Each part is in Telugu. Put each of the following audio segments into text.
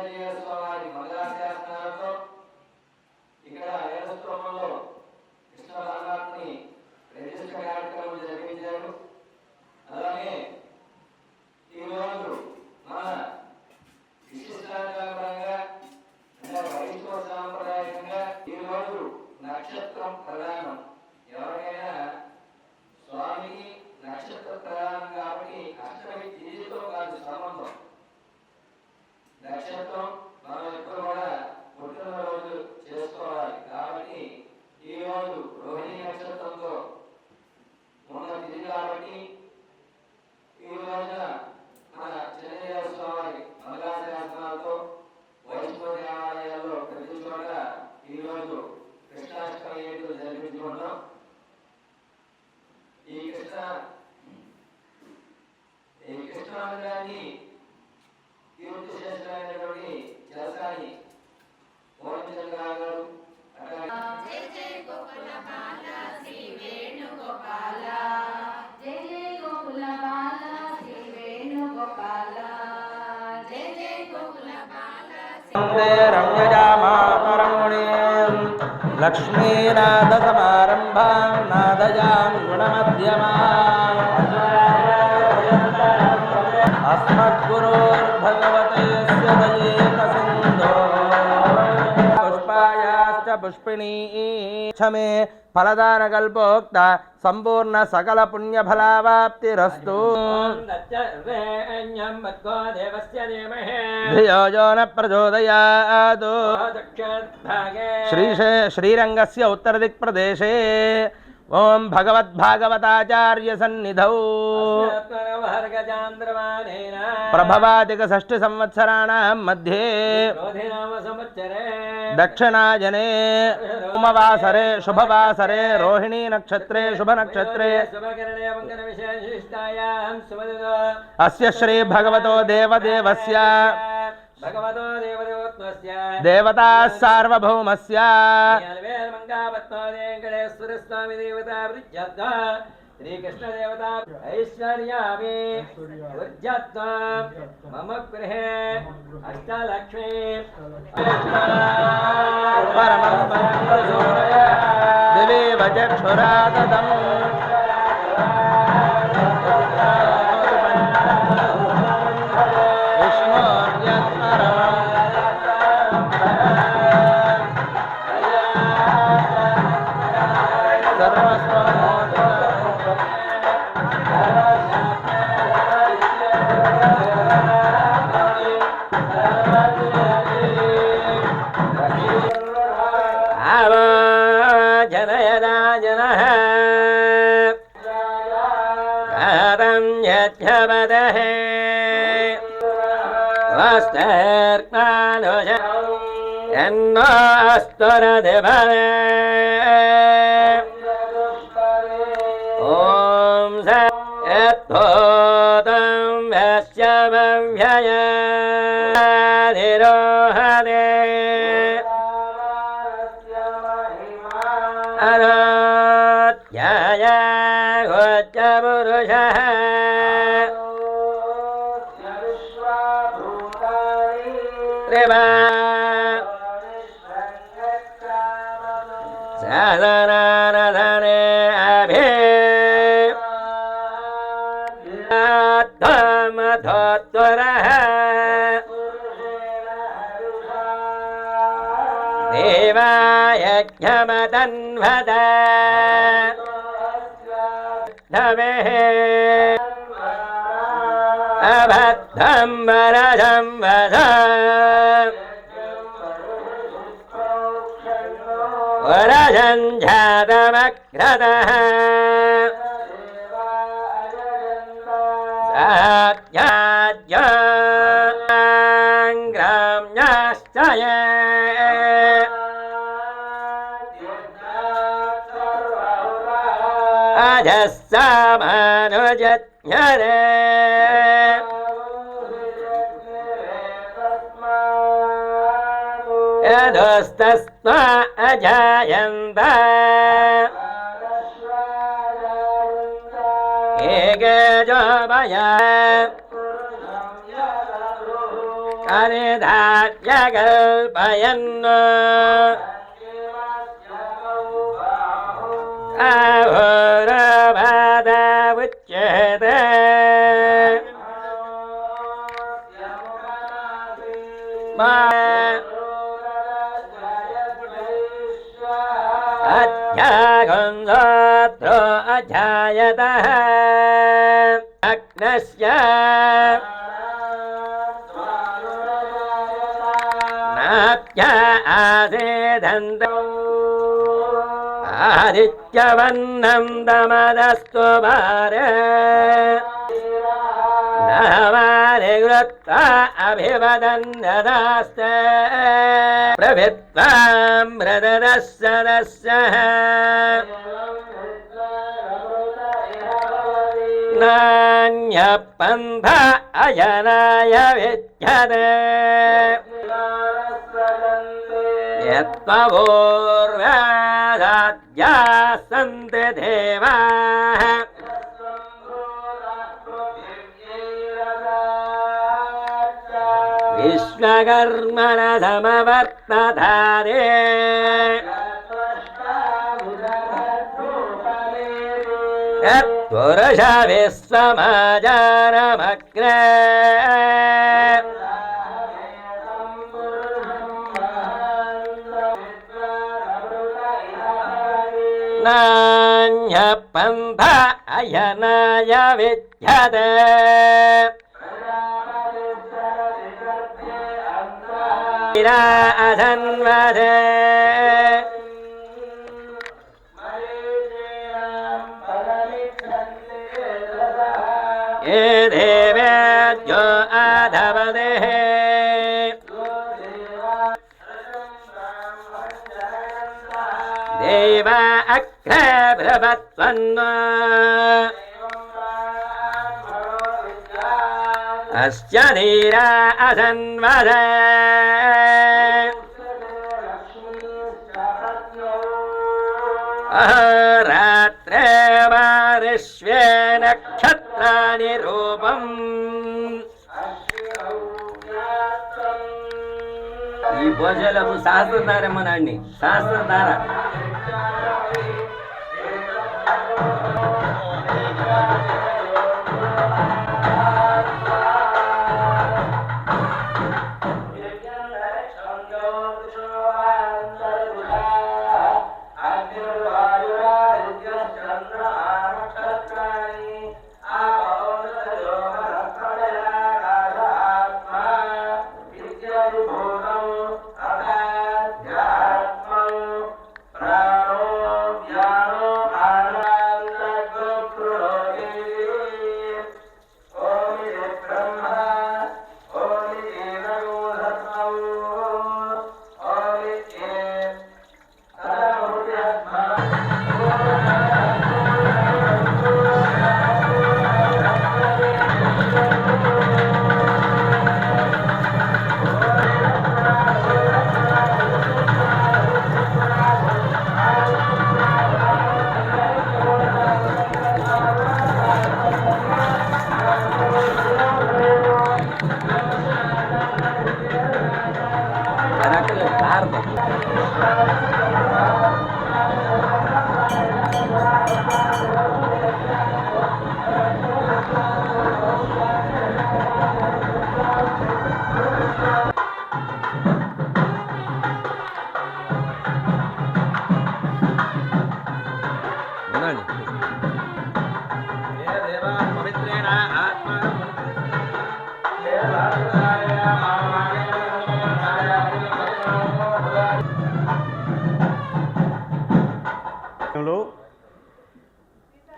చిరంజీవి స్వామి మంగళాశాసనాలతో ఇక్కడ వేదస్త్రోమంలో కృష్ణ పరమాత్మని ప్రతిష్ఠ కార్యక్రమం జరిపించారు. అలాగే ఈరోజు మన విశిష్టాచారంగా అంటే వైష్ణవ సాంప్రదాయకంగా ఈరోజు నక్షత్రం ప్రధానం. ఎవరికైనా స్వామికి నక్షత్ర ప్రధానం కాబట్టి అష్టమి తిథితో కాదు సంబంధం. నక్షత్రం మనం ఎప్పుడు కూడా పుట్టినరోజు చేసుకోవాలి కాబట్టి ఈరోజు రోహిణి నక్షత్రంతో ఉన్న తిథి కాబట్టి ఈ రోజున మన చిరంజీవి స్వామి మంగళాశాసనాలతో వైష్ణవ దేవాలయాల్లో ప్రతి చోట ఈరోజు కృష్ణాష్టమి వేడుకలు జరిపించుకుంటాం. ఈ కృష్ణాంగాన్ని కీర్తి శ్రేష్ఠమైనటువంటి జలసాని మోహన్చంద్రరావు గారు లక్ష్మీనాథ సమారంభాం నాదయాం గుణమధ్యమాం అస్మద్గురోర్భగవతేస్య దయేకసింధో పుష్పాయాశ్చ పుష్పిణీ క్షమే ఫలదానకల్పోక్త సంపూర్ణ సకల పుణ్యఫలావాప్తిరస్తు. ధియో యో న ప్రచోదయాత్. శ్రీరంగస్య ఉత్తరదిక్ప్రదేశే ఓం భగవద్భాగవతాచార్య సన్నిధౌ ప్రభవాదిక షష్ఠి సంవత్సరాణం మధ్యే దక్షిణాయనే సోమవాసరే శుభవాసరే రోహిణీ నక్షత్రే శుభ నక్షత్రే అస్య శ్రీ భగవతో దేవదేవస్య దేవతా సార్వభౌమస్య శ్రీకృష్ణ దేవత ఐశ్వర్యామి మమ గృహే అష్టలక్ష్మీ దివేవ చక్షురాదదం ఓం సత్భూతం వ్యయధిరోహదే అరోధ్యాయ గోచపురుషః సదనారధనే అభిమధోత్వరః దేవాయజ్ఞమతన్వద ధవేః అబద్ధం వరదం వద వరజంఝాతమగ్రదః సాధ్యాజ్ఞాంగ్రామ్యాశ్చయ అజస్సామానుజజ్ఞరే యదస్తస్మా అజాయంత ఏకేజోమయ अनिधार्यकल्पयन् अहोरबाधमुच्यते अध्यागन्धो अध्यायतः अग्नस्य नाप्य आसेदन्त आदित्यवन्नं दमदस्तु भारे नवारिवृत्ता अभिवदन्नदास्ते प्रभित्वां मृददस्सदस्सः नान्यपन्थ अजनाय विद्यते यत्त्वपूर्व्यादाद्याः सन्ति देवाः विश्वकर्मण समवर्तधारे यत्पुरुष विश्वमाचारमग्रे नान्यपन्थ अयनाय विद्यते असन्वदे ये देवेभ्यो आधवदेः देवा अग्रे प्रभत्वन् अस्य धीरा असन्वदे अहोरात्रे वारिष्वे नक्षत्राणि रूपम् ఈ భోజనము సహస్రధారమనండి సహస్రధార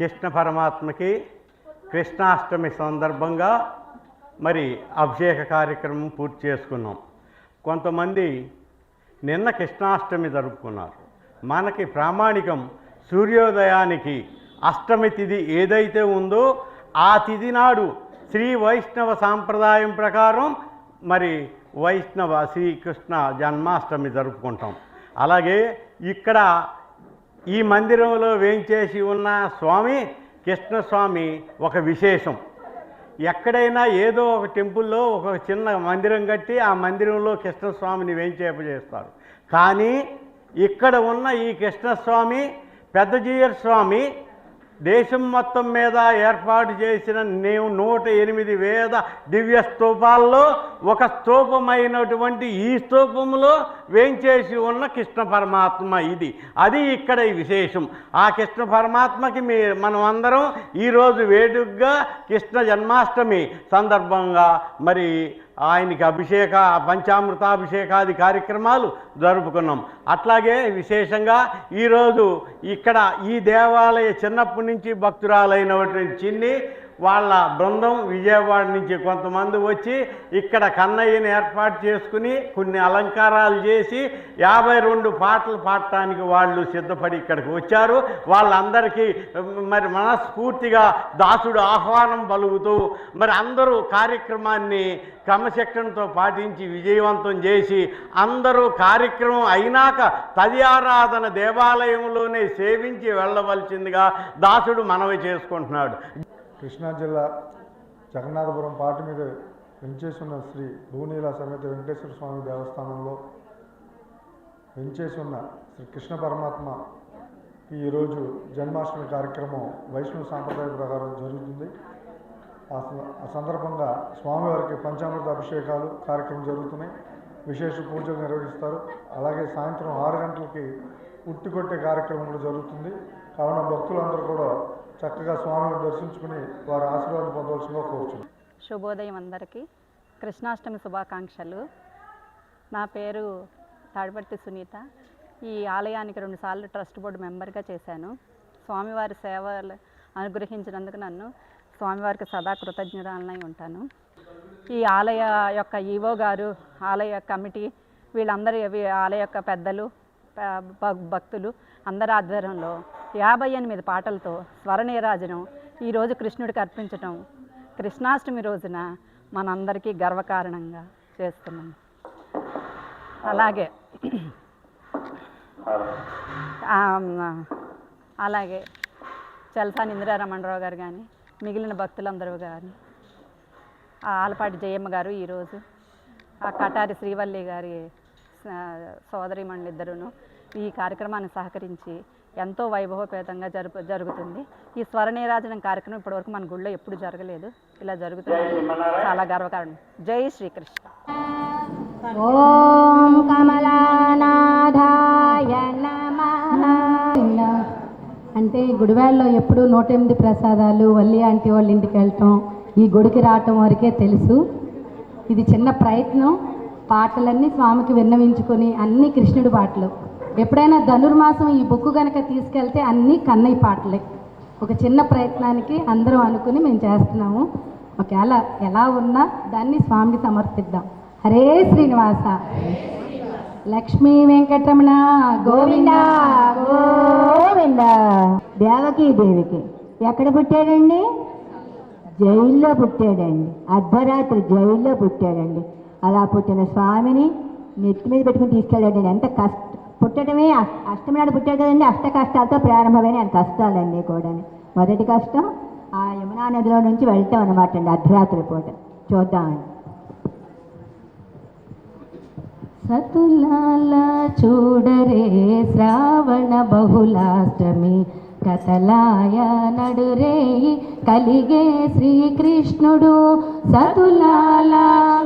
కృష్ణ పరమాత్మకి కృష్ణాష్టమి సందర్భంగా మరి అభిషేక కార్యక్రమం పూర్తి చేసుకున్నాం. కొంతమంది నిన్న కృష్ణాష్టమి జరుపుకున్నారు. మనకి ప్రామాణికం సూర్యోదయానికి అష్టమి తిథి ఏదైతే ఉందో ఆ తిథి నాడు శ్రీ వైష్ణవ సాంప్రదాయం ప్రకారం మరి వైష్ణవ శ్రీకృష్ణ జన్మాష్టమి జరుపుకుంటాం. అలాగే ఇక్కడ ఈ మందిరంలో వేంచేసి ఉన్న స్వామి కృష్ణస్వామి ఒక విశేషం. ఎక్కడైనా ఏదో ఒక టెంపుల్లో ఒక చిన్న మందిరం కట్టి ఆ మందిరంలో కృష్ణస్వామిని వేంచేపజేస్తారు. కానీ ఇక్కడ ఉన్న ఈ కృష్ణస్వామి పెద్దజీయర్ స్వామి దేశం మొత్తం మీద ఏర్పాటు చేసిన 108 వేద దివ్య స్తూపాల్లో ఒక స్తూపమైనటువంటి ఈ స్తూపంలో వేంచేసి ఉన్న కృష్ణ పరమాత్మ ఇది. అది ఇక్కడ ఈ విశేషం. ఆ కృష్ణ పరమాత్మకి మనం అందరం ఈరోజు వేడుకగా కృష్ణ జన్మాష్టమి సందర్భంగా మరి ఆయనకి పంచామృతాభిషేకాది కార్యక్రమాలు జరుపుకున్నాం. అట్లాగే విశేషంగా ఈరోజు ఇక్కడ ఈ దేవాలయ చిన్నప్పటి నుంచి భక్తురాలైనటువంటి చిన్ని వాళ్ళ బృందం విజయవాడ నుంచి కొంతమంది వచ్చి ఇక్కడ కన్నయ్యని ఏర్పాటు చేసుకుని కొన్ని అలంకారాలు చేసి 52 పాటలు పాడటానికి వాళ్ళు సిద్ధపడి ఇక్కడికి వచ్చారు. వాళ్ళందరికీ మరి మనస్ఫూర్తిగా దాసుడు ఆహ్వానం పలుకుతూ మరి అందరూ కార్యక్రమాన్ని క్రమశిక్షణతో పాటించి విజయవంతం చేసి అందరూ కార్యక్రమం అయినాక తదియారాధన దేవాలయంలోనే సేవించి వెళ్ళవలసిందిగా దాసుడు మనవి చేసుకుంటున్నాడు. కృష్ణా జిల్లా జగన్నాథపురం పాట మీద వెంచేసున్న శ్రీ భూనీల సమేత వెంకటేశ్వర స్వామి దేవస్థానంలో వెంచేసున్న శ్రీ కృష్ణ పరమాత్మ ఈరోజు జన్మాష్టమి కార్యక్రమం వైష్ణవ సాంప్రదాయ ప్రకారం జరుగుతుంది. ఆ సందర్భంగా స్వామివారికి పంచామృత అభిషేకాలు కార్యక్రమం జరుగుతున్నాయి. విశేష పూజలు నిర్వహిస్తారు. అలాగే సాయంత్రం 6 గంటలకి ఉట్టి కొట్టే కార్యక్రమం కూడా జరుగుతుంది. కావున భక్తులందరూ కూడా చక్కగా స్వామిని దర్శించుకుని వారి ఆశీర్వాదం పొందవలసిందిగా కోరుచున్నాం. శుభోదయం అందరికీ. కృష్ణాష్టమి శుభాకాంక్షలు. నా పేరు తాడిపర్తి సునీత. ఈ ఆలయానికి 2 సార్లు ట్రస్ట్ బోర్డు మెంబర్గా చేశాను. స్వామివారి సేవలు అనుగ్రహించినందుకు నన్ను స్వామివారికి సదా కృతజ్ఞురాలనై ఉంటాను. ఈ ఆలయ యొక్క ఈవో గారు, ఆలయ కమిటీ, వీళ్ళందరి ఆలయ యొక్క పెద్దలు, భక్తులు అందరి ఆధ్వర్యంలో 58 పాటలతో స్వరనీరాజనం ఈరోజు కృష్ణుడికి అర్పించటం కృష్ణాష్టమి రోజున మనందరికీ గర్వకారణంగా చేస్తున్నాం. అలాగే చలసాని ఇందిరారమణరావు గారు కానీ మిగిలిన భక్తులందరూ కానీ ఆలపాటి జయమ్మ గారు ఈరోజు కటారి శ్రీవల్లి గారి సోదరిమణులిద్దరూ ఈ కార్యక్రమాన్ని సహకరించి ఎంతో వైభవపేతంగా జరుగుతుంది. ఈ స్వరనీరాజనం కార్యక్రమం ఇప్పటివరకు మన గుళ్ళో ఎప్పుడు జరగలేదు. ఇలా జరుగుతుంది, చాలా గర్వకారణం. జై శ్రీకృష్ణ. ఓం కమలానాథాయ నమః. అంటే గుడివాడలో ఎప్పుడు 108 ప్రసాదాలు వల్లి ఆంటీ వాళ్ళ ఇంటికి వెళ్ళటం, ఈ గుడికి రావటం వరకే తెలుసు. ఇది చిన్న ప్రయత్నం. పాటలన్నీ స్వామికి విన్నవించుకొని అన్నీ కృష్ణుడి పాటలు. ఎప్పుడైనా ధనుర్మాసం ఈ బుక్ కనుక తీసుకెళ్తే అన్నీ కన్నయ్య పాటలే. ఒక చిన్న ప్రయత్నానికి అందరం అనుకుని మేము చేస్తున్నాము. ఒకవేళ ఎలా ఉన్నా దాన్ని స్వామికి సమర్పిద్దాం. హరే శ్రీనివాస. లక్ష్మీ వెంకటరమణ గోవింద గోవింద. దేవకీ దేవికి ఎక్కడ పుట్టాడండి? జైల్లో పుట్టాడండి. అర్ధరాత్రి జైల్లో పుట్టాడండి. అలా పుట్టిన స్వామిని నెత్తి మీద పెట్టుకుని తీసుకెళ్ళాడండి. ఎంత పుట్టడమే అష్టమి నాడు పుట్టాడు కదండి. అష్ట కష్టాలతో ప్రారంభమైన ఆయన కష్టాలన్నీ కూడా. మొదటి కష్టం ఆ యమునా నదిలో నుంచి వెళ్తాం అన్నమాట అండి అర్ధరాత్రి పూట. చూద్దామండి. సతులాల చూడరే శ్రావణ బహుళాష్టమి కథలాయ నడురే కలిగే శ్రీకృష్ణుడు. సతులాల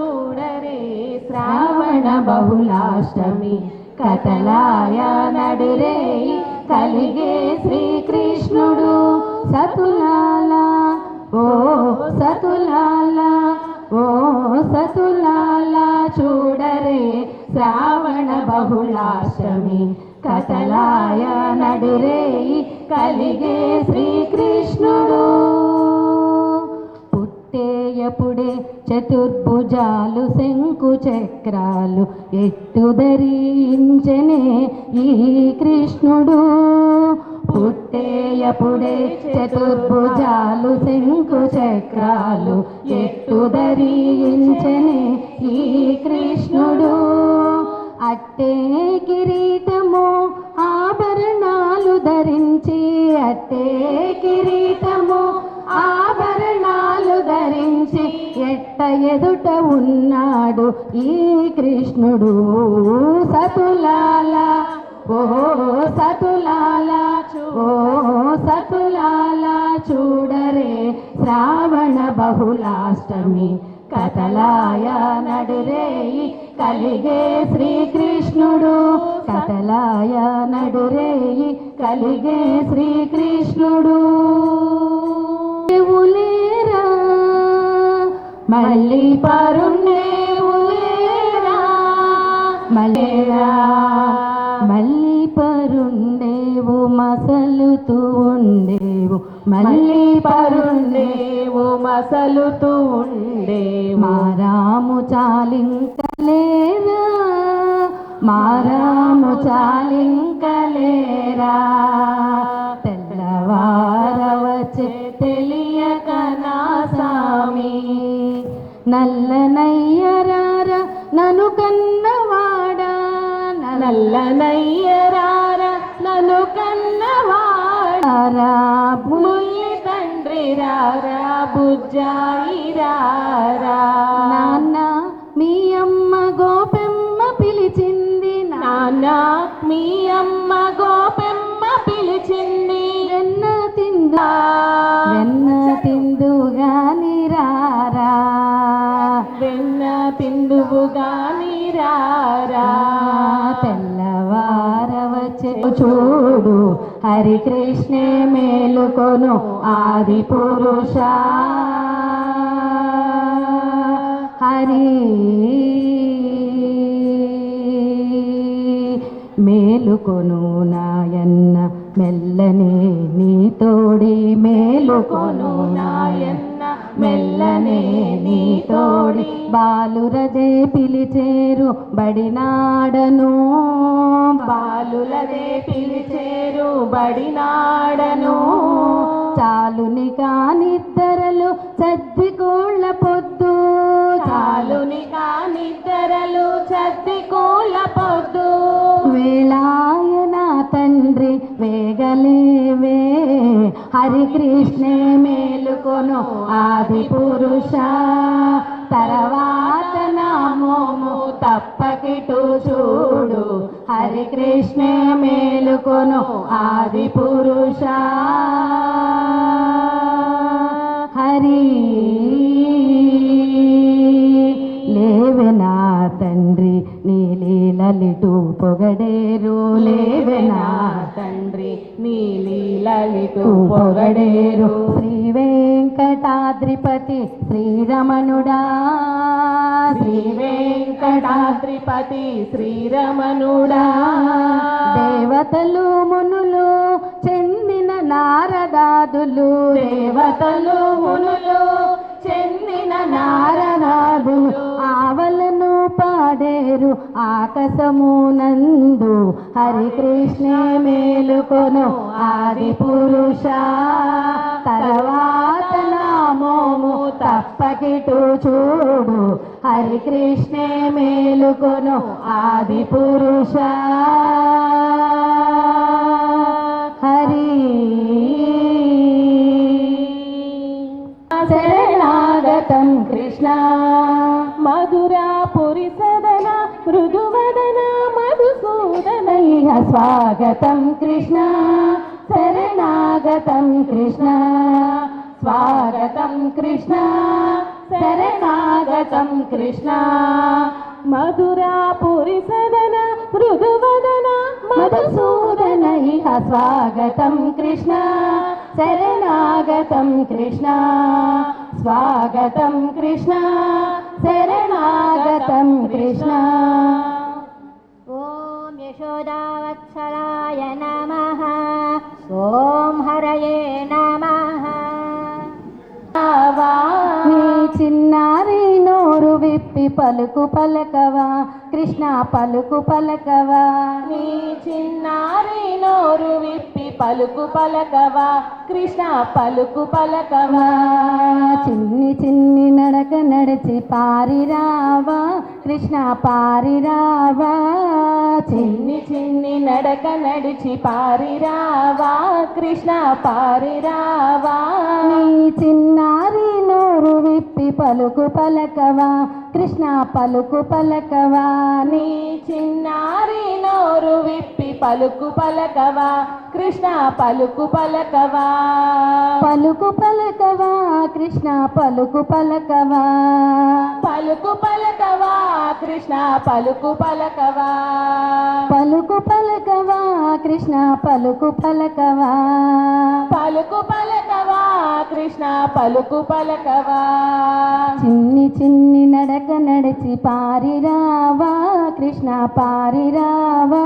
చూడరే శ్రావణ బహుళాష్టమి కథలాయ నడురే కలిగే శ్రీకృష్ణుడు. సతులాల ఓ సతులాల ఓ సతులాల చూడరే శ్రావణ బహుళాష్టమి కథలాయ నడురే కలిగే శ్రీకృష్ణుడు. పుట్టేయపుడే చతుర్భుజాలు శంకు చక్రాలు ఎట్టు ధరించనే ఈ కృష్ణుడు. పుట్టేయపుడే చతుర్భుజాలు శంకు చక్రాలు ఎట్టు ధరించనే ఈ కృష్ణుడు. అట్టే కిరీటము ఆభరణాలు ధరించి అట్టే కిరీటము ఆభరణాలు ధరించి ఎట్ట ఎదుట ఉన్నాడు ఈ కృష్ణుడు సతులాల ఓహో సతులాల ఓ సతులాల చూడరే శ్రావణ బహుళాష్టమి కథలాయ నడురేయి కలిగే శ్రీకృష్ణుడు కథలాయ నడురేయి కలిగే శ్రీకృష్ణుడు ఉలేరా మళ్ళీ పరుండేవులేరా మళ్ళీరా మళ్ళీ పరుండేవు మసలుతూ ఉండేవు మళ్ళీ పరుండేవు మసలుతూ ఉండేవు మారాము చాలింకలేరా మారాము చాలింకలేరా తెల్లవారవచ్చే తెలియక నా సామి నల్లనయ్యరార నన్ను కన్నవాడా నల్లనయ్యరార నన్ను కన్నవాడా బుల్లి తండ్రి రారా బుజ్జాయి రారా నాన్న మీ అమ్మ గోపెమ్మ పిలిచింది నాన్న మీ అమ్మ గోపెమ్మ పిలిచింది వెన్న తిందా వెన్న తిందుగాని రారా వెన్న తిందువుగాని రారా తెల్లవారవచ్చే చూడు హరికృష్ణే మేలుకొను ఆది పురుష హరి మేలుకొను నాయన్న మెల్లనే నీ తోడి మేలుకొను నాయన్న మెల్లనే నీ తోడి బాలురదే పిలిచేరు బడినాడను బాలులదే పిలిచేరు బడినాడను చాలుని కానిద్దరలు చద్దికోళ్ళ పొద్దు చాలుని కానిద్దరలు చద్దికోళ్ళ పొద్దు వేళాయన తండ్రి వేగలేవే హరికృష్ణే మేలుకొను ఆది పురుష తర్వాత నామోము తప్పకిటు చూడు హరికృష్ణే మేలుకొను ఆది పురుష హరి లేవెనా తండ్రి నీ లీలలిటు పొగడేరు లేవెనా తండ్రి నీ లీలలిటు పొగడేరు శ్రీ వెంకటాద్రిపతి శ్రీరమణుడా శ్రీ వెంకటాద్రిపతి శ్రీరమణుడా దేవతలు మునులు చెందిన నారదాదులు దేవతలు మునులు చెందిన నారదాదులు ఆవలను పాడేరు ఆకాశమునందు హరికృష్ణే మేలుకొను ఆది పురుష తర్వాత నామోము తప్పకిటు చూడు హరికృష్ణే మేలుకొను ఆది పురుష హరి శరణాగతం కృష్ణ మధురాపురి సదన మృదువదన మధుసూదన ఇహ స్వాగతం కృష్ణ శరణాగతం కృష్ణ స్వాగతం కృష్ణ శరణాగతం కృష్ణ మధురాపురి సదన మృదువదన మధుసూదన ఇహ స్వాగతం కృష్ణ శరణాగతం కృష్ణ స్వాగతం కృష్ణ శరణాగతం కృష్ణ ఓం యశోదావత్సలాయ నమః ఓం హరయే నమః నీ చిన్నారి నోరు విప్పి పలుకు పలకవా కృష్ణ పలుకు పలకవా నీ చిన్నారి నోరు విప్పి పలుకు పలకవా కృష్ణ పలుకు పలకవా చిన్ని చిన్ని నడక నడిచి పారిరావా కృష్ణ పారిరావా చిన్ని చిన్ని నడక నడిచి పారిరావా కృష్ణ పారిరావా నీ చిన్నారి నోరు విప్పి పలుకు పలకవా కృష్ణ పలుకు పలకవా నీ చిన్నారి నోరు విప్పి పలుకు పలకవా కృష్ణ పలుకు పలకవా పలుకు పలకవా కృష్ణ పలుకు పలకవా పలుకు పలకవా కృష్ణ పలుకు పలకవా పలుకు పలకవా కృష్ణ పలుకు పలకవా పలుకు పలకవా కృష్ణ పలుకు పలకవా చిన్ని చిన్ని నడక నడిచి పారిరావా కృష్ణ పారిరావా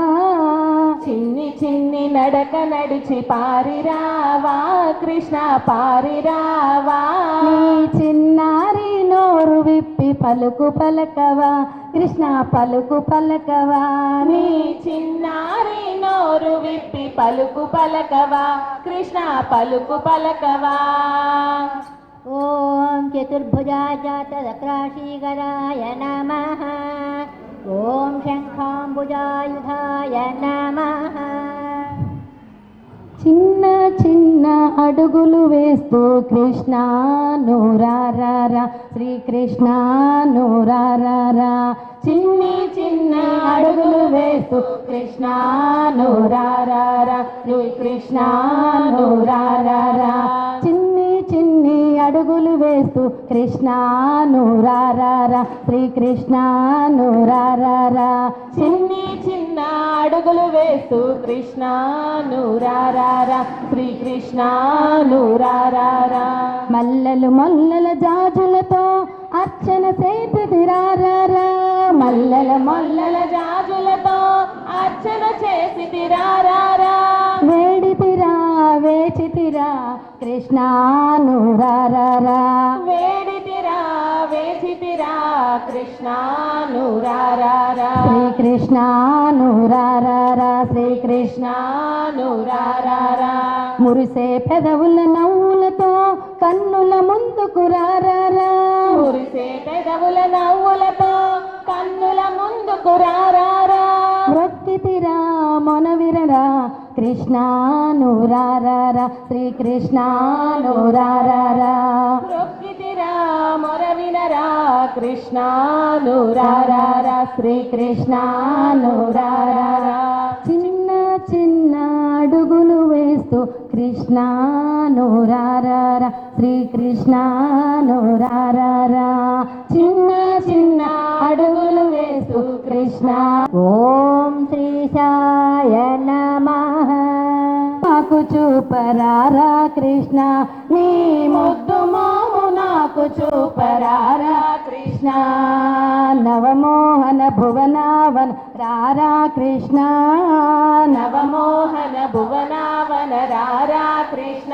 చిన్ని చిన్ని నడక నడిచి పారిరావా కృష్ణ పారిరావా నీ చిన్నారి నోరు విప్పి పలుకు పలకవా కృష్ణ పలుకు పలకవా నీ చిన్నారి నోరు విప్పి పలుకు పలకవా కృష్ణ పలుకు పలకవా ఓం చతుర్భుజాయ తదక్రాశీకరాయ నమః ఓం శంఖాంబుజాయుధాయ నమః చిన్న చిన్న అడుగులు వేస్తూ కృష్ణ నూరారా శ్రీకృష్ణ నూరారా చిన్ని చిన్న అడుగులు వేస్తూ కృష్ణ నూరారా శ్రీకృష్ణ నూరారా చిన్ని చిన్ని అడుగులు వేస్తూ కృష్ణ నూరారా శ్రీకృష్ణ నూరారా చిన్ని చిన్న అడుగులు వేస్తూ కృష్ణ నూరారా శ్రీకృష్ణ నూరారా మల్లెలు మొల్లల జాజులతో అర్చన చేతిరారా మల్లెల మొల్లల జాజులతో అర్చన చేసి తిరారా వేడితిరా వేచితిరా కృష్ణ నూరారా వేడితిరా వేచితిరా కృష్ణ నూరారా శ్రీకృష్ణ నూరారా శ్రీకృష్ణ నూరారా మురిసే పెదవుల నవ్వులతో కన్నుల ముందుకు రారా మురిసే పెదవుల నవ్వులతో కన్నుల ముందుకు రారా మొక్కితిరా మొనవిరరా కృష్ణ నూరారా శ్రీకృష్ణ నూరారా రొక్కితిరా మొరవినరా కృష్ణ నూరారా శ్రీకృష్ణ నూరారా చిన్న చిన్న అడుగులు వేస్తూ కృష్ణ నూరారా శ్రీకృష్ణ నూరారా చిన్న చిన్న అడుగులు వేస్తూ కృష్ణ ఓం శ్రీశాయ నమః మాకు చూపరారా కృష్ణ నీ ముద్దు మోము నాకు చూపరారా కృష్ణ నవమోహన భువనావన రారా కృష్ణ నవమోహన భువనావన రారా కృష్ణ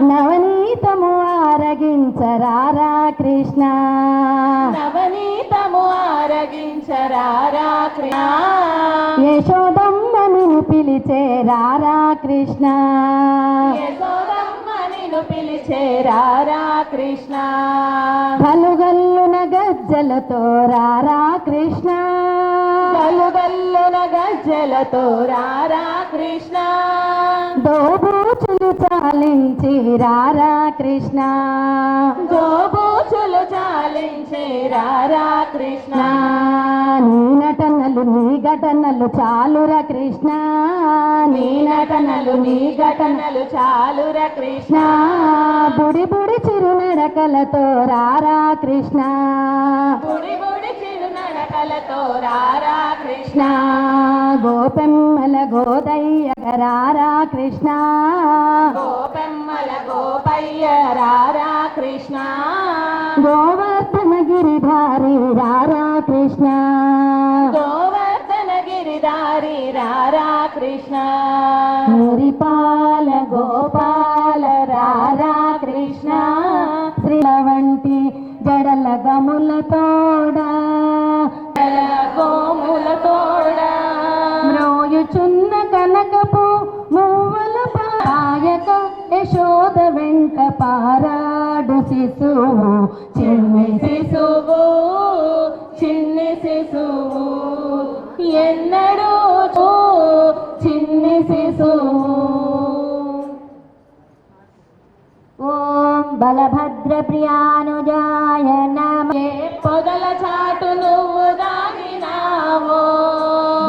నవనీతము ఆరగించరారా కృష్ణ నవనీతము ఆరగించరారా కృష్ణ యశోదమ్మని పిలిచే రారా కృష్ణ యశోదమ్మ నిన్ను పిలిచే రారా కృష్ణ గలుగల్లున గజ్జలతో రారా కృష్ణ గలుగల్లున గజ్జలతో రారా కృష్ణ దోబూచులు చాలించి రారా కృష్ణ దోబూచులు చాలించే రారా కృష్ణ నీ నటనలు నీ ఘటనలు చాలురా కృష్ణ నీ నటనలు నీ ఘటనలు చాలురా కృష్ణ బుడి బుడి చిరునడకలతో రారా కృష్ణ బుడి బుడి చిరునడకలతో రారా కృష్ణ గోపెమ్మల గోదయ్య రారా కృష్ణ గోపెమ్మల గోపయ్య రారా కృష్ణ గోవర్ధన గిరిధారి రారా కృష్ణ గోవర్ధన గిరిధారి రారా కృష్ణ మురిపాల గోపాల రారా కృష్ణ శ్రీల వంటి జడల గముల తోడా గోముల తోడా మ్రోయుచున్న కనకపు మువ్వల పాయక యశోద వెంట పారాడు శిశువు చిన్ని శిశువు చిన్ని శిశువు ఎన్నడూ చిన్ని శిశువు ఓం బలభద్ర వీరభద్రప్రియానుజాయ నమః. పొదల చాటు నువ్వు దాగినావో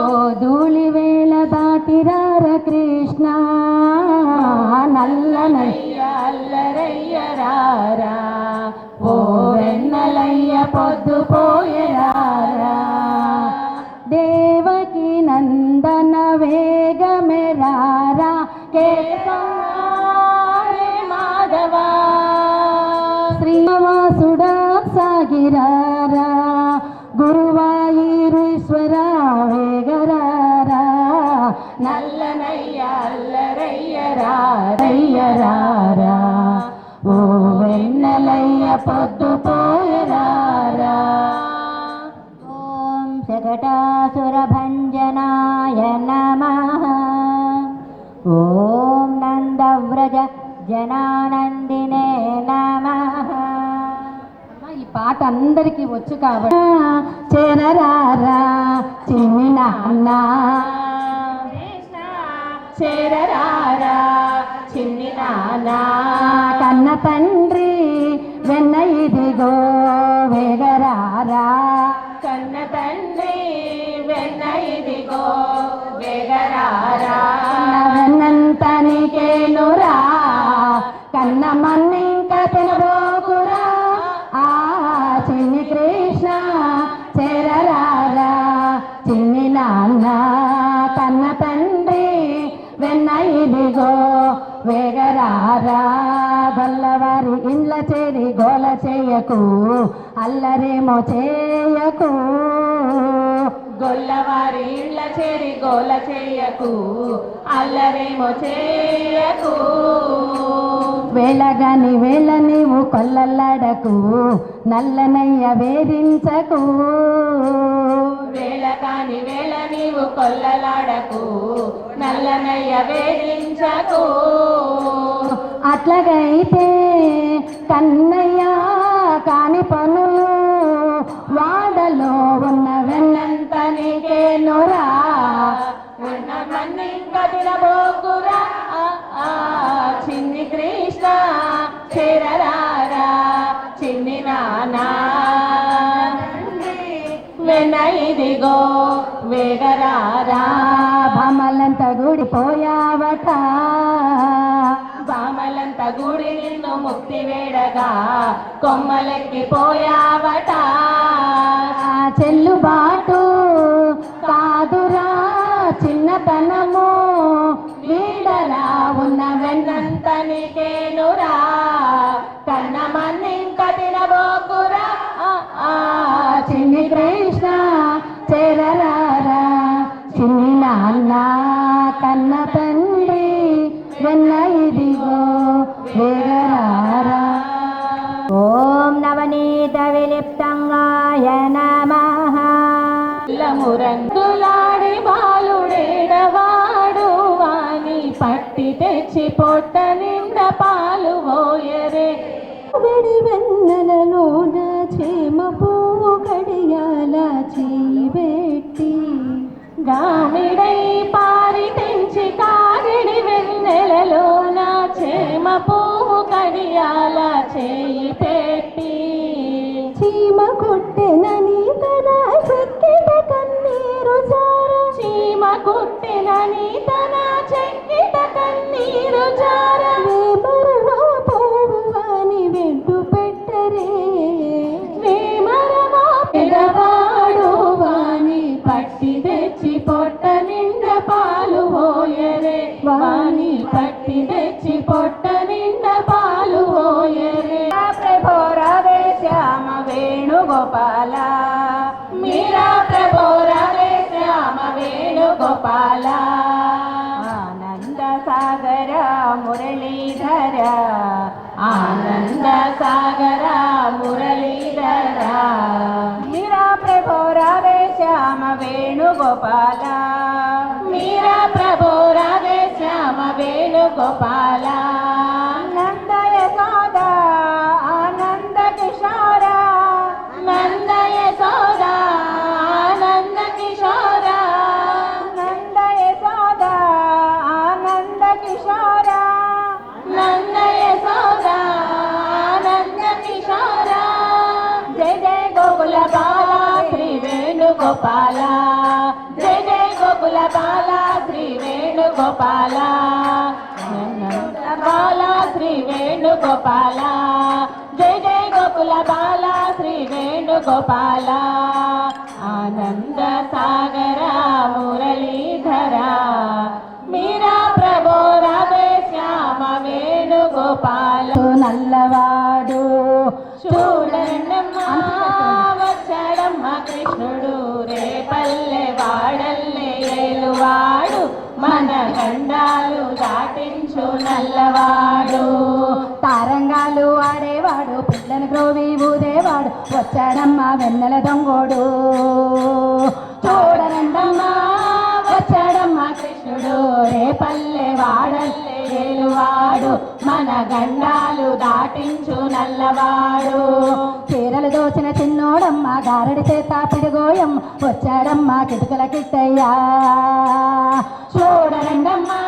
గోధూళి వేళ దాటిరార కృష్ణ నల్లనయ్య అల్లరయ్య రారా ఓ వెన్నలయ్య పొద్దు పోయరారా. దేవకి నందన వేగమే రారా కేశవారే మాధవా శ్రీనివాసుడా సాగిరారా గురువాయూరీశ్వర వేగరారా నల్లనయ్య అల్లరయ్య రయ్య రారా ఓ వెన్నెలయ్య పొద్దు పోయరారా. ఓం శకటాసురభంజనాయ నమః. ఓం నందవ్రజ జనానందినే నమః. ఈ పాట అందరికీ వచ్చు కాబట్టి చేరరారా చిన్ని నాన్న చేరరారా చిన్ని నానా కన్న తండ్రి వెన్న ఇదిగో వేగరారా కన్న తండ్రి వెన్న ఇదిగో వేగరారా. వెన్నంతనికేనురా కన్న మన్నింక తినబోకురా ఆ చిన్ని కృష్ణ చేరరారా చిన్ని నాన్న కన్న తండ్రి వెన్న ఇదిగో వేగరారా. గొల్లవారి ఇండ్ల చేరి గోల చేయకు అల్లరేమో చేయకు గొల్లవారి ఇళ్ళ చేరి గోల చేయకు అల్లరేమో చేయకు. వేళగాని వేళ నీవు కొల్లలాడకు నల్లనయ్య వేధించకు వేళ కాని వేళ నీవు కొల్లలాడకు నల్లనయ్య వేధించకు. అట్లాగైతే కన్నయ్య కాని పనులు వాడలో ఉన్న వెన్నంతనికేనురా ఉన్న మన్నింక తినబోకురా చిన్ని కృష్ణ చేరరారా చిన్ని నానా వెన్న ఇదిగో వేగరారా. భమలంత గుడిపోయావట బామలంత గుడి నిన్ను ముక్తి వేడగా కొమ్మలెక్కిపోయావట. చెల్లుబాటు కాదురా చిన్నతనము వీడరా ఉన్న వెన్నంతనికేనురా కన్న మన్నింక తినబోకురా చిన్ని కృష్ణ చేరరారా చిన్ని నాన్న కన్న తండ్రి వెన్న ఇదిగో వేగరారా. ఓం నవనీత విలిప్తంగాయ నమః. మురంగులాడి బాలుడేడవాడు వాని పట్టి తెచ్చి పొట్ట నిండ పాలు పోయరే. వెడి వెన్నెలలోన చేమ పువ్వు కడియాల చేయిబెట్టి గామిడై పారి తెంచి కాగిడి వెన్నెలలోన చేమ పువ్వు కడియాల చేయి పెట్టి చీమ కొట్టెనని తన చెక్కిట కన్నీరు జార చీమ కుట్టినని తన చెక్కిట కన్నీరు జార. వేమరవా పోవు అని వెంటు పెట్టరే వేమరవా పిల్లవాడు వాని పట్టి తెచ్చి పొట్ట నిండ పాలు పోయరే. వాని పట్టి తెచ్చి పొట్ట నిండ పాలు పోయరే. ప్రభో రాధే శ్యామ వేణుగోపాల మీరా ప్రభో రాధే శ్యామ వేణుగోపాల. ఆనంద సాగర మురళీధర ఆనంద సాగర మురళీధర మీరా ప్రభో రాధే శ్యామ వేణుగోపాల మీరా ప్రభో రాధే శ్యామ వేణుగోపాల. నందయ సోదా ఆనంద కిశోర నందయ సోదా ఆనంద కిశోర నందయ సోదా ఆనంద కిశోర నందయ సోదా ఆనంద వేణుగోపాల జయ జయ గోకుల బాల శ్రీ వేణుగోపాల బాల శ్రీ వేణుగోపాల జయ జయ గోకుల బాల శ్రీ వేణుగోపాల ఆనంద సాగర మురళీధర మీరా ప్రభో రాధే శ్యామ వేణుగోపాల నల్లవాడు చూడమ్మా వచ్చాడమ్మ కృష్ణుడు రేపల్లె వాడల్లే ఏలువాడు మన గండాలు దాటించు నల్లవాడు తారంగాలు ఆడేవాడు పిల్లని గ్రోవి ఊదేవాడు వచ్చాడమ్మ వెన్నెల దొంగోడు చూడరండమ్మా వచ్చాడమ్మ కృష్ణుడు రేపల్లె వాడల్లే ఏలువాడు మన గండాలు దాటించు నల్లవాడు చీరలు దోచిన చిన్నోడమ్మ గారడి చేత పిడిగోయమ్మ వచ్చాడమ్మ కిటుకల కిట్టయ్యా చూడరండమ్మా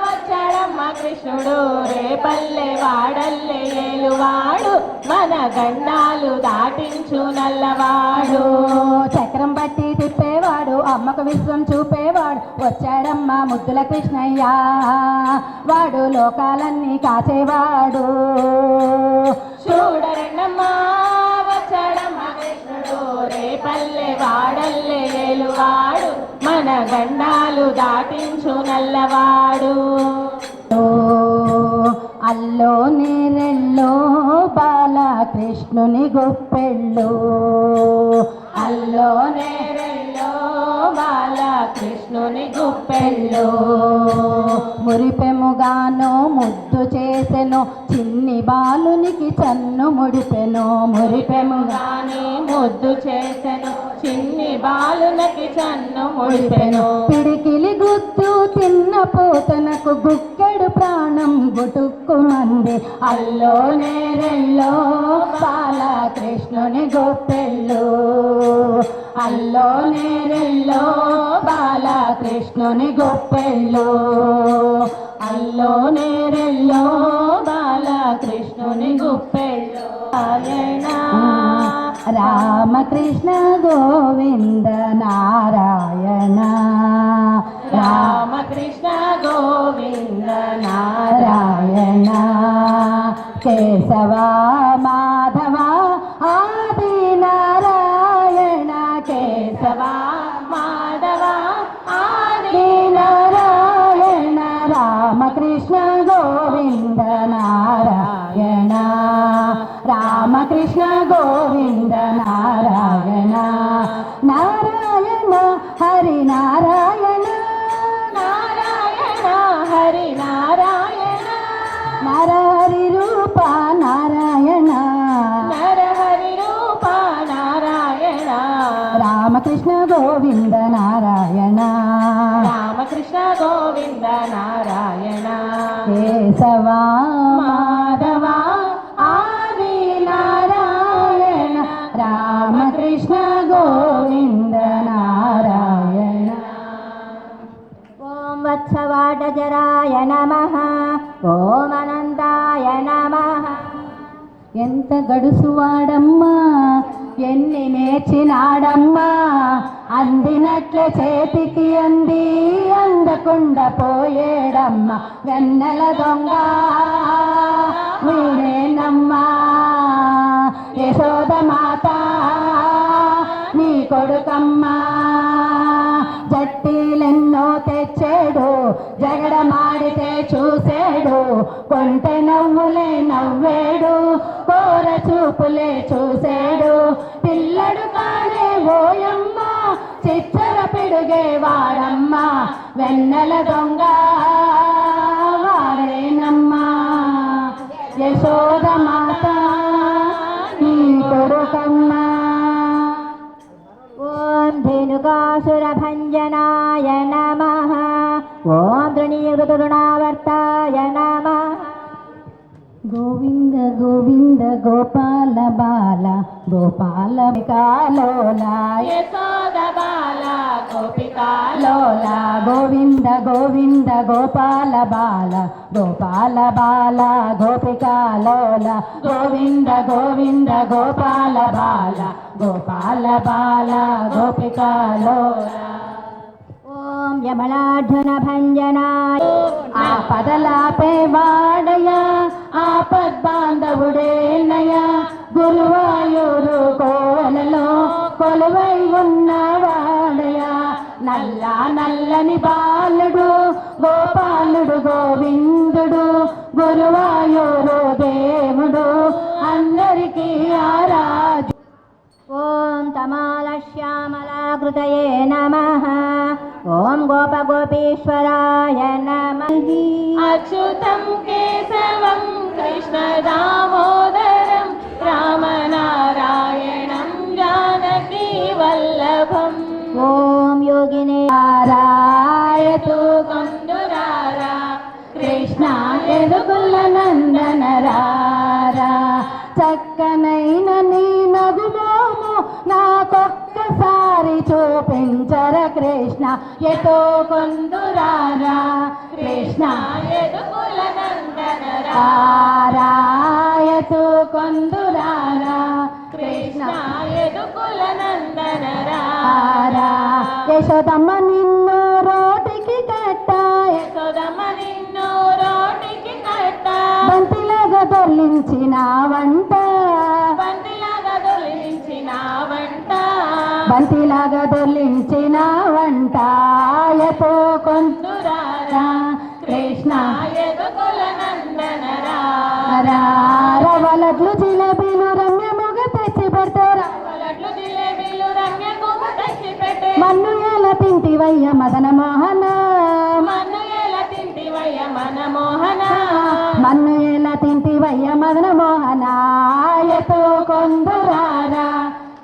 వచ్చాడమ్మ కృష్ణుడు రేపల్లె వాడల్లే ఏలువాడు మన గండాలు దాటించు నల్లవాడు చక్రం బట్టి తిప్పేవాడు అమ్మకు విశ్వం చూపేవాడు వచ్చాడమ్మ ముద్దుల కృష్ణయ్య వాడు లోకాలన్నీ కాచేవాడు చూడరండమ్మా వచ్చాడమ్మ కృష్ణుడు రేపల్లె వాడల్లే ఏలువాడు మన గండాలు దాటించు నల్లవాడు అల్లో నేరెల్లో బాలకృష్ణుని గొప్పెళ్ళు అల్లో నేరెల్లో బాలకృష్ణుని గుప్పెళ్ళు మురిపెముగాను ముద్దు చేసెను చిన్ని బాలునికి చన్ను ముడిపెను మురిపెముగాని ముద్దు చేసెను చిన్ని బాలునకి చన్ను ముడిపెను పిడికిలి గుద్దు తిన్న పోతనకు గుక్కెడు ప్రాణం గుటుక్కుమంది అల్లో నేరెల్లో బాలకృష్ణుని గొప్పెళ్ళు అల్లో నేరెల్లో బాలకృష్ణుని గొప్పెళ్ళు అల్లో నేరెల్లో బాలకృష్ణుని గుప్పెళ్ళు ఆయన రామకృష్ణ గోవింద నారాయణ రామకృష్ణ గోవింద నారాయణ కేశవ మాధవ ఆది నారాయణ కేశవ మాధవ ఆది నారాయణ రామకృష్ణ గోవింద నారాయణ రామకృష్ణ గోవింద నారాయణ నారాయణ హరి నారాయణ నారాయణ హరి నారాయణ నరహరి రూప నారాయణ నరహరి రూప నారాయణ రామకృష్ణ గోవింద నారాయణ రామకృష్ణ గోవింద నారాయణ కేశవ మాధవ ఆది నారాయణ రామకృష్ణ గోవింద నారాయణ ఓం వత్సవాడజరాయ నమః ఓం అనంతాయ నమః ఎంత గడుసువాడమ్మా ఎన్ని నేర్చినాడమ్మా అందినట్లే చేతికి అంది అందకుండా పోయేడమ్మా వెన్నెల దొంగ వీడేనమ్మా యశోద మాత నీ కొడుకమ్మా జట్టీలెన్నో తెచ్చాడు జగడమాడితే చూసాడు కొంటె నవ్వులే నవ్వేడు కోర చూపులే చూసాడు పిల్లడు కానే ఓయమ్మ చిచ్చర పిడుగే వాడమ్మా వెన్నెల దొంగ వాడేనమ్మా యశోద మాత నీ కొడుకమ్మా ఓం ధేనుకాసురభంజనాయ నమః ఓం తృణీకృతృణావర్తాయ నమః గోవింద గోవింద గోపాల బాల గోపాల కాలోలా యశోద బాల లోలా గోవింద గోవింద గోపాల బాల గోపాల బాల గోపికా లోల గోవింద గోవింద గోపాల బాల గోపాల బాల గోపికా లోల. ఓం యమలాఢ్యున భంజనాయ ఆపదలాపే వాడయా ఆపద్బాంధవుడేనయా గురువాయూరు కోవలలో కొలువై ఉన్నవాడయా నల్లా నల్లని బాలుడు గోపాలుడు గోవిందుడు గురువాయూరు దేవుడు అందరికీ ఆరాజు. ఓం తమాలశ్యామలాకృతయే నమః. ఓం గోపగోపీశ్వరాయ నమః. అచ్యుతం కేశవం కృష్ణ దామోదరం రామనారాయణం జానకీ వల్లభం. ఓం యోగినే రాయతు కందురారా కృష్ణ ఎదుగుల నందనరారా చక్కనైన నీ నగుమోము నాకొక్కసారి చూపించర కృష్ణ ఎటో కొందురారా కృష్ణ ఎదుగుల నందనరా రాయతు కొందురారా కృష్ణ ఎదుగుల నందనరా యశోదమ్మ నిన్ను రోటికి కట్టాయ యశోదమ్మ నిన్ను రోటికి కట్ట బంతిలాగా దొర్లించిన వంట బంతిలాగా దొలించిన వంట బంతిలాగా దొర్లించిన వంట ఎతో కొందురారా కృష్ణ ఎదుగుల నందనరా రవలట్లు జిలేబీలు రమ్యముగా తెచ్చి పెడతారా లడ్లు జిలేబీలు రమ్యకు తెచ్చి పెట్టే మన్ను ఎలా తింటివయ్య మదన మోహన మన్ను ఎలా తింటివయ్య మన మోహన మన్ను ఎలా తింటివయ్య మదన మోహన ఎతో కొందురారా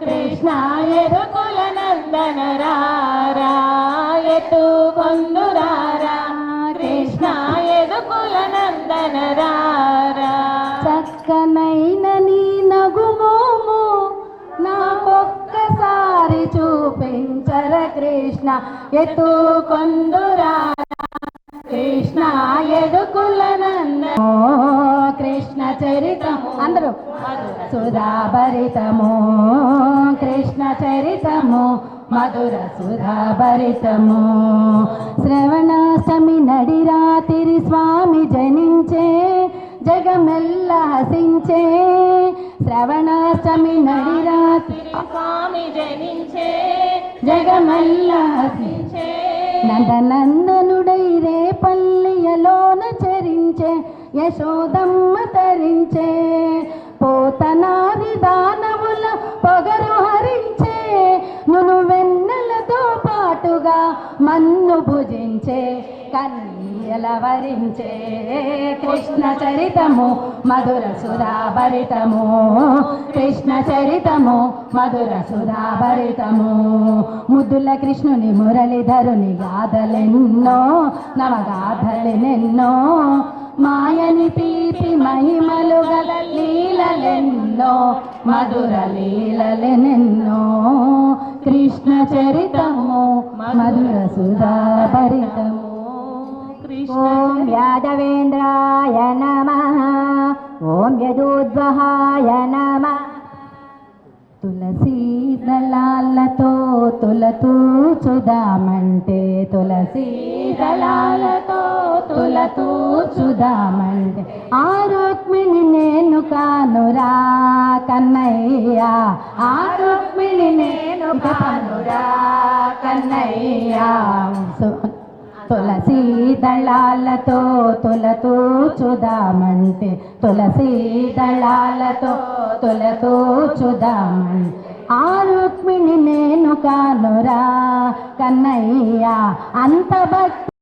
కృష్ణ ఎదుగుల నందనరా ఎటు కొందురారా కృష్ణ ఎదుగుల నందనరా చక్కనైన నీ నగుమోము నాకొక్కసారి చూపించర కృష్ణ ఎటు కొందురారా కృష్ణ ఎదుకుల నందనో కృష్ణ చరితము అందరూ సుధాభరితము కృష్ణ చరితము మధుర సుధాభరితము శ్రవణాష్టమి నడి రాత్రి స్వామి జనించే జగమెల్ల హసించే శ్రవణాష్టమి నడి రాత్రి స్వామి జనించే జగమెల్ల హసించే నందనందనుడై రేపల్లియలోన చరించే యశోదమ్మ తరించే పోతనాది దానవుల పొగరు హరించే నును వెన్నెలతో పాటుగా మన్ను భుజించే కన్యల వరించే కృష్ణ చరితము మధుర సుధాభరితము కృష్ణ చరితము మధుర సుధాభరితము ముద్దుల కృష్ణుని మురళీధరుని గాథలెన్నో నవగాథలెన్నెన్నో మాయని తీపి మహిమలు గల లీలలెన్నో మధుర లీలలెన్నెన్నో కృష్ణ చరితము మధుర సుధాభరితము. ఓం యాదవేంద్రాయ నమః. ఓం యదూద్వహాయ నమః. తులసీ దళాలతో తులతూచుదామంటే తులసీ దళాలతో తులతూచుదామంటే ఆ రుక్మిణి నేను కానురా కన్నయ్య ఆ రుక్మిణి నేను కానురా కన్నయ్య తులసీ దళాలతో తులతూచుదామంటే తులసీ దళాలతో తులతూచుదామంటే ఆ రుక్మిణి నేను కానురా కన్నయ్య అంత భక్తి